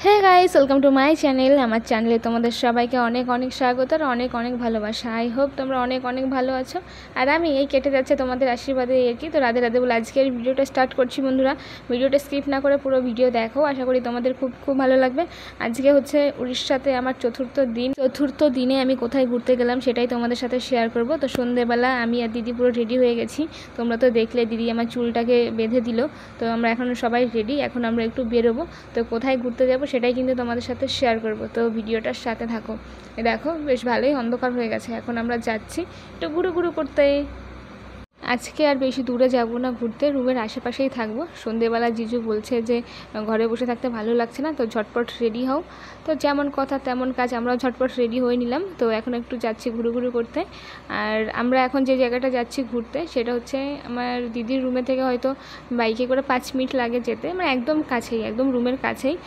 হ্যাঁ guys, welcome to my channel. আমার চ্যানেলে তোমাদের সবাইকে অনেক অনেক স্বাগত আর অনেক অনেক ভালোবাসা। আই হোপ তোমরা অনেক অনেক ভালো আছো। আর আমি এই কেটে যাচ্ছে তোমাদের আশীর্বাদে আর কি। তো রাধে রাধে বলে আজকের ভিডিওটা স্টার্ট করছি। বন্ধুরা, ভিডিওটা স্কিপ না করে পুরো ভিডিও দেখো, আশা করি তোমাদের খুব খুব ভালো লাগবে। আজকে হচ্ছে উড়িষ্যাতে আমার চতুর্থ দিনে আমি কোথায় ঘুরতে গেলাম সেটাই তোমাদের সাথে শেয়ার করব। তো সন্ধ্যেবেলা আমি আর দিদি পুরো রেডি হয়ে গেছি। তোমরা তো দেখলে দিদি আমার চুলটাকে বেঁধে দিল। তো আমরা এখন সবাই রেডি, এখন আমরা একটু বেরোবো। তো কোথায় ঘুরতে যাবো সেটাই কিন্তু তোমাদের সাথে শেয়ার করব। তো ভিডিওটার সাথে থাকো। দেখো বেশ ভালোই অন্ধকার হয়ে গেছে, এখন আমরা যাচ্ছি একটু ঘুরু করতে। আজকে আর বেশি দূরে যাব না ঘুরতে, রুমের আশেপাশেই থাকবো। সন্ধেবেলা জিজু বলছে যে ঘরে বসে থাকতে ভালো লাগছে না, তো ঝটপট রেডি হও। তো যেমন কথা তেমন কাজ, আমরাও ঝটপট রেডি হয়ে নিলাম। তো এখন একটু যাচ্ছি ঘুরু করতে। আর আমরা এখন যে জায়গাটা যাচ্ছি ঘুরতে সেটা হচ্ছে আমার দিদির রুমে থেকে হয়তো বাইকে করে 5 মিনিট লাগে যেতে, মানে একদম কাছেই, একদম রুমের কাছেই।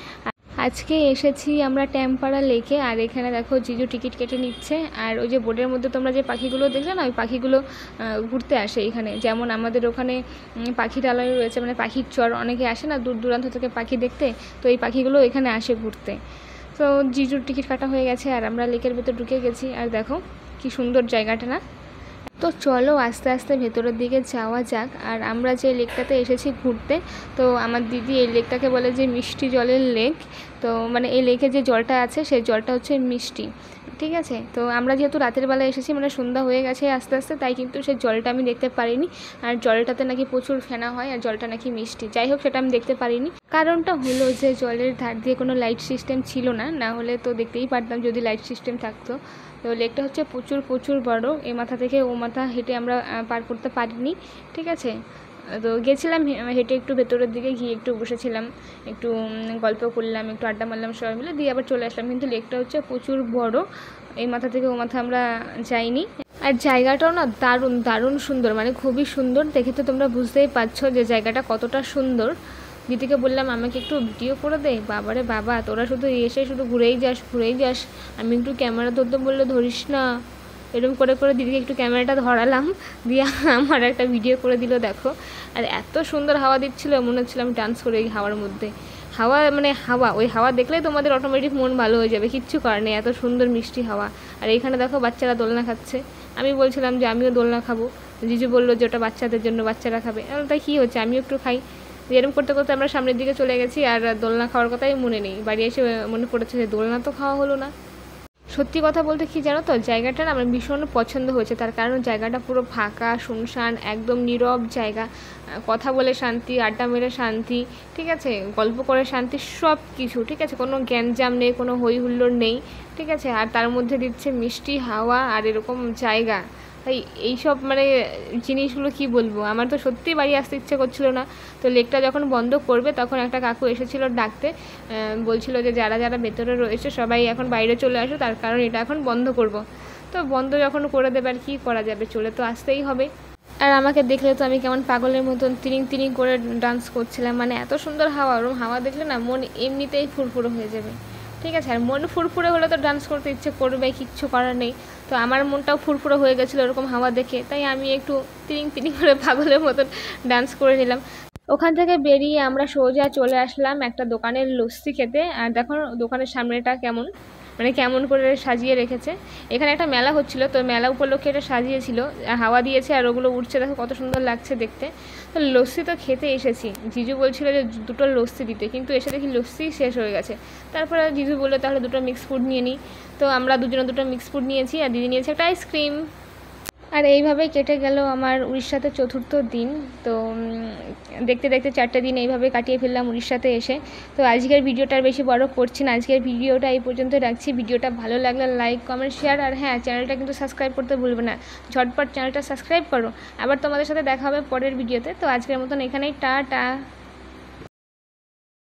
আজকে এসেছি আমরা ট্যাম্পারা লেকে। আর এখানে দেখো জিজু টিকিট কেটে নিচ্ছে। আর ওই যে বোর্ডের মধ্যে তোমরা যে পাখিগুলো দেখলে না, ওই পাখিগুলো ঘুরতে আসে এখানে। যেমন আমাদের ওখানে পাখিরালয় রয়েছে, মানে পাখির চর, অনেকে আসে না দূর দূরান্ত থেকে পাখি দেখতে, তো এই পাখিগুলো এখানে আসে ঘুরতে। তো জিজুর টিকিট কাটা হয়ে গেছে আর আমরা লেকের ভেতর ঢুকে গেছি। আর দেখো কি সুন্দর জায়গাটা না। তো চলো আস্তে আস্তে ভেতরের দিকে যাওয়া যাক। আর আমরা যে লেকটাতে এসেছি ঘুরতে, তো আমার দিদি এই লেকটাকে বলে যে মিষ্টি জলের লেক। তো মানে এই লেকে যে জলটা আছে সেই জলটা হচ্ছে মিষ্টি, ঠিক আছে। তো আমরা যেহেতু রাতের বেলা এসেছি, মানে সন্ধ্যা হয়ে গেছে আস্তে আস্তে, তাই কিন্তু সেই জলটা আমি দেখতে পারিনি। আর জলটাতে নাকি প্রচুর ফেনা হয় আর জলটা নাকি মিষ্টি, যাই হোক সেটা আমি দেখতে পারিনি। কারণটা হলো যে জলের ধার দিয়ে কোনো লাইট সিস্টেম ছিল না, না হলে তো দেখতেই পারতাম যদি লাইট সিস্টেম থাকতো। তো লেকটা হচ্ছে প্রচুর প্রচুর বড়, এ মাথা থেকে ও মাথা হেঁটে আমরা পার করতে পারিনি, ঠিক আছে। তো গেছিলাম হেঁটে, একটু ভেতরের দিকে গিয়ে একটু বসেছিলাম, একটু গল্প করলাম, একটু আড্ডা মারলাম সবাই মিলে, দিয়ে আবার চলে আসলাম। কিন্তু লেকটা হচ্ছে প্রচুর বড়, এই মাথা থেকে ও মাথা আমরা যাইনি। আর জায়গাটাও না দারুণ দারুণ সুন্দর, মানে খুবই সুন্দর। দেখে তো তোমরা বুঝতেই পারছো যে জায়গাটা কতটা সুন্দর। দিদিকে বললাম আমাকে একটু ভিডিও করে দে। বাবারে বাবা, তোরা শুধু এসে শুধু ঘুরেই যাস। আমি একটু ক্যামেরা ধরতে বললে ধরিস না। এরকম করে করে দিদিকে একটু ক্যামেরাটা ধরালাম, দিয়ে আমার একটা ভিডিও করে দিল দেখো। আর এত সুন্দর হাওয়া দিচ্ছিল, মনে হচ্ছিল আমি ডান্স করি এই হাওয়ার মধ্যে। হাওয়া মানে হাওয়া, ওই হাওয়া দেখলেই তোমাদের অটোমেটিক মন ভালো হয়ে যাবে, কিচ্ছু করার নেই, এত সুন্দর মিষ্টি হাওয়া। আর এইখানে দেখো বাচ্চারা দোলনা খাচ্ছে। আমি বলছিলাম যে আমিও দোলনা খাবো, জিজু বললো যে ওটা বাচ্চাদের জন্য, বাচ্চারা খাবে। তাই কী হচ্ছে, আমিও একটু খাই। এরকম করতে করতে আমরা সামনের দিকে চলে গেছি। আর দোলনা খাওয়ার কথাই মনে নেই, বাড়ি এসে মনে পড়েছে যে দোলনা তো খাওয়া হলো না। সত্যি কথা বলতে কি জানো তো, জায়গাটা না আমার ভীষণ পছন্দ হয়েছে। তার কারণ জায়গাটা পুরো ফাঁকা শুনশান, একদম নীরব জায়গা। কথা বলে শান্তি, আড্ডা মেরে শান্তি, ঠিক আছে, গল্প করে শান্তি, সব কিছু ঠিক আছে। কোনো গ্যাঞ্জাম নেই, কোনো হই হুল্লোড় নেই, ঠিক আছে। আর তার মধ্যে দিচ্ছে মিষ্টি হাওয়া আর এরকম জায়গা। তাই এইসব মানে জিনিসগুলো কি বলবো, আমার তো সত্যিই বাড়ি আসতে ইচ্ছে করছিল না। তো লেকটা যখন বন্ধ করবে তখন একটা কাকু এসেছিলো ডাকতে, বলছিল যে যারা যারা ভেতরে রয়েছে সবাই এখন বাইরে চলে আসো, তার কারণ এটা এখন বন্ধ করব। তো বন্ধ যখন করে দেবে আর কী করা যাবে, চলে তো আসতেই হবে। আর আমাকে দেখলে তো আমি কেমন পাগলের মতন তিরিং করে ডান্স করছিলাম, মানে এত সুন্দর হাওয়া। ওরম হাওয়া দেখলে না মন এমনিতেই ফুরফুরে হয়ে যাবে, ঠিক আছে। আর মন ফুরফুরে হলে তো ডান্স করতে ইচ্ছে করবে, কিচ্ছু করার নেই। তো আমার মনটাও ফুরফুরে হয়ে গেছিলো এরকম হাওয়া দেখে, তাই আমি একটু তিরিং করে পাগলের মতন ডান্স করে নিলাম। ওখান থেকে বেরিয়ে আমরা সোজা চলে আসলাম একটা দোকানের লস্যি খেতে। আর দেখো দোকানের সামনেটা কেমন, মানে কেমন করে সাজিয়ে রেখেছে। এখানে একটা মেলা হচ্ছিলো, তো মেলা উপলক্ষে এটা সাজিয়েছিল, হাওয়া দিয়েছে আর ওগুলো উঠছে, দেখো কত সুন্দর লাগছে দেখতে। তো লস্যি তো খেতে এসেছি, জিজু বলছিল যে 2টো লস্যি দিতে, কিন্তু এসে দেখি লস্যি শেষ হয়ে গেছে। তারপরে জিজু বললো তাহলে 2টো মিক্স ফ্রুট নিয়ে নিই। তো আমরা দুজনে 2টো মিক্স ফ্রুট নিয়েছি আর দিদি নিয়েছে একটা আইসক্রিম। আর এইভাবেই কেটে গেল আমার উড়িষ্যাতে চতুর্থ দিন। তো দেখতে দেখতে 4টে দিন এইভাবে কাটিয়ে ফেললাম উড়িষ্যাতে এসে। তো আজকের ভিডিওটা আর বেশি বড় করছি না, আজকের ভিডিওটা এই পর্যন্ত রাখছি। ভিডিওটা ভালো লাগলে লাইক কমেন্ট শেয়ার, আর হ্যাঁ চ্যানেলটা কিন্তু সাবস্ক্রাইব করতে ভুলবে না, ঝটপট চ্যানেলটা সাবস্ক্রাইব করো। আবার তোমাদের সাথে দেখা হবে পরের ভিডিওতে। তো আজকের মতন এখানেই টাটা।